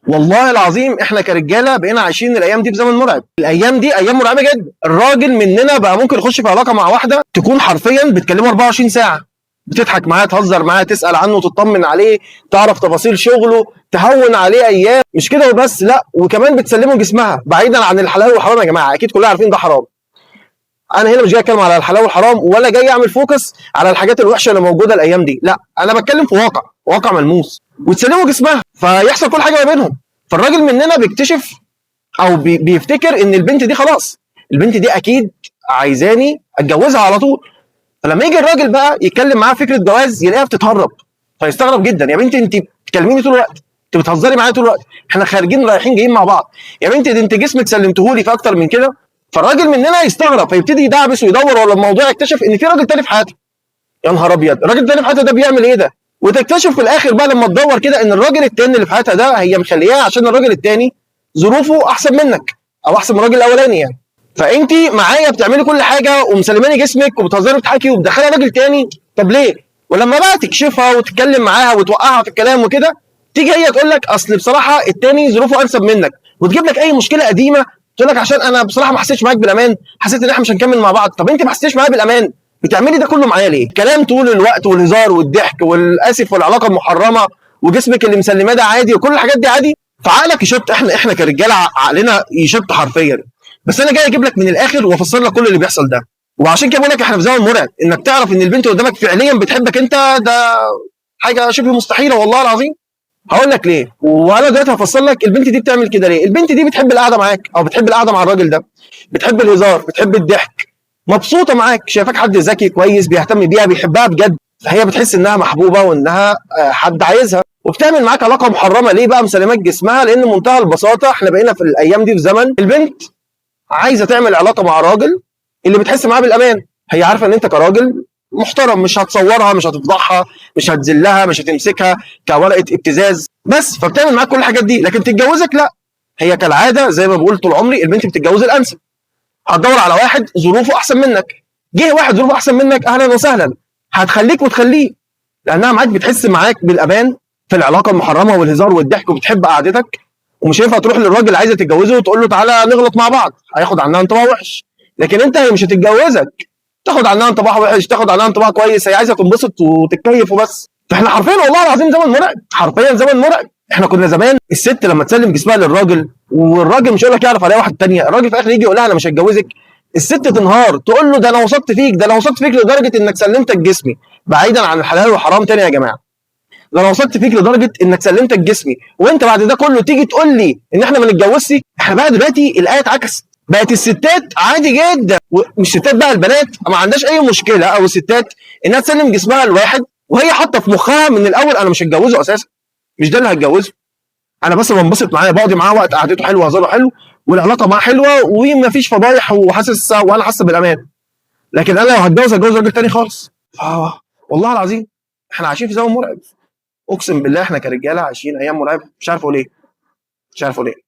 والله العظيم احنا كرجاله بقينا عايشين الايام دي بزمن مرعب. الايام دي ايام مرعبه جدا. الراجل مننا بقى ممكن يخش في علاقه مع واحده تكون حرفيا بتكلمه 24 ساعه، بتضحك معاه، تهزر معاه، تسال عنه، تطمن عليه، تعرف تفاصيل شغله، تهون عليه ايام. مش كده وبس، لا وكمان بتسلمه جسمها بعيدا عن الحلال والحرام. يا جماعه اكيد كلنا عارفين ده حرام. انا هنا مش جاي اتكلم على الحلال والحرام ولا جاي اعمل فوكس على الحاجات الوحشه اللي موجوده الايام دي، لا انا بتكلم في واقع ملموس. وتسلموا جسمها فيحصل كل حاجه ما بينهم. فالراجل مننا بيكتشف او بيفتكر ان البنت دي خلاص، البنت دي اكيد عايزاني اتجوزها على طول. فلما يجي الراجل بقى يتكلم معاه فكره جواز يلاقيها بتتهرب، فيستغرب جدا. يا بنتي انت بتكلميني طول الوقت، انت بتهزري معايا طول الوقت، احنا خارجين رايحين جايين مع بعض، يا بنتي ده انت جسمك سلمتهولي في اكتر من كده. فالراجل مننا يستغرب فيبتدي يدعبس ويدور ورا الموضوع، يكتشف ان في راجل تاني في حياته. يا نهار ابيض، الراجل التاني في حياتها ده بيعمل ايه ده؟ وتكتشف في الاخر بقى لما تدور كده ان الراجل التاني اللي في حياتها ده هي مخلياه عشان الراجل التاني ظروفه احسن منك او احسن من الراجل الاولاني يعني. فانت معايا بتعملي كل حاجه ومسلماني جسمك وبتهزري وبتضحكي وبتدخلي راجل تاني، طب ليه؟ ولما بقى تكشفها وتتكلم معاها وتوقعها في الكلام وكده، تيجي هي تقول لك اصل بصراحه التاني ظروفه انسب منك، وتجيب لك اي مشكله قديمه تقول لك عشان انا بصراحه ما حسيتش معاك بالامان، حسيت ان احنا مش هنكمل مع بعض. طب انت ما حسيتش معايا بالامان، بتعملي ده كله معايا ليه؟ كلام طول الوقت والهزار والضحك والاسف والعلاقه المحرمه وجسمك اللي مسلماه ده عادي وكل الحاجات دي عادي. فعقلك يشط، احنا كرجاله عقلنا يشط حرفيا. بس انا جاي اجيب لك من الاخر وافسر لك كل اللي بيحصل ده. وعشان كده بقول لك احنا في زمن مرعب. انك تعرف ان البنت اللي قدامك فعليا بتحبك انت، ده حاجه شبه مستحيله والله العظيم. هقول لك ليه، وانا دلوقتي هفسر لك البنت دي بتعمل كده ليه. البنت دي بتحب القعده معاك او بتحب القعده مع الراجل ده، بتحب الهزار، بتحب الضحك، مبسوطه معاك، شايفاك حد ذكي كويس بيهتم بيها بيحبها بجد. فهي بتحس انها محبوبه وانها حد عايزها، وبتعمل معاك علاقه محرمه. ليه بقى مسلمات جسمها؟ لان منتهى البساطه احنا بقينا في الايام دي في زمن البنت عايزه تعمل علاقه مع راجل اللي بتحس معاه بالامان. هي عارفه ان انت كراجل محترم مش هتصورها، مش هتفضحها، مش هتذلها، مش هتمسكها كورقه ابتزاز بس. فبتعمل معاك كل الحاجات دي. لكن تتجوزك لا، هي كالعاده زي ما بقول طول عمري البنت بتتجوز الانسب. هتدور على واحد ظروفه احسن منك. جه واحد ظروفه احسن منك، اهلا وسهلا، هتخليك وتخليه، لانها معاك بتحس معاك بالامان في العلاقه المحرمه والهزار والضحك وبتحب قعدتك. ومش هينفع تروح للراجل اللي عايزه تتجوزه وتقول له تعالى نغلط مع بعض، هياخد عنها انطباع وحش. لكن انت هي مش هتتجوزك تاخد عنها انطباع وحش، تاخد عنها انطباع كويس، هي عايزه تنبسط وتتكيف وبس. فاحنا حرفيا والله العظيم زمن مرعب، حرفيا زمن مرعب. احنا كنا زمان الست لما تسلم جسمها للراجل والراجل مش هيقول لك يعرف عليها واحده ثانيه، الراجل في الاخر يجي يقول لها انا مش هتجوزك، الست تنهار تقول له ده انا وثقت فيك، ده انا وثقت فيك لدرجه انك سلمتك جسمي. بعيدا عن الحلال والحرام تاني يا جماعه، ده انا وثقت فيك لدرجه انك سلمتك جسمي، وانت بعد ده كله تيجي تقول لي ان احنا ما نتجوزش. احنا بقى دلوقتي الايه اتعكست، بقت الستات عادي جدا، مش ستات بقى، البنات ما عندهاش اي مشكله، او الستات انها تسلم جسمها لواحد وهي حاطه في مخها من الاول انا مش هتجوزه اساسا، مش ده اللي هتجوزه، انا بس بنبسط معاه، بقضي معاه وقت، قعدته حلوه، هزاره حلو، والعلاقه معاه حلوه ومفيش فضايح، وحاسس وانا حاسه بالامان. لكن انا لو هتجوز راجل تاني خالص. والله العظيم احنا عايشين في زمن مرعب. اقسم بالله احنا كرجاله عايشين ايام مرعبه، مش عارف اقول ايه، مش عارف اقول ايه.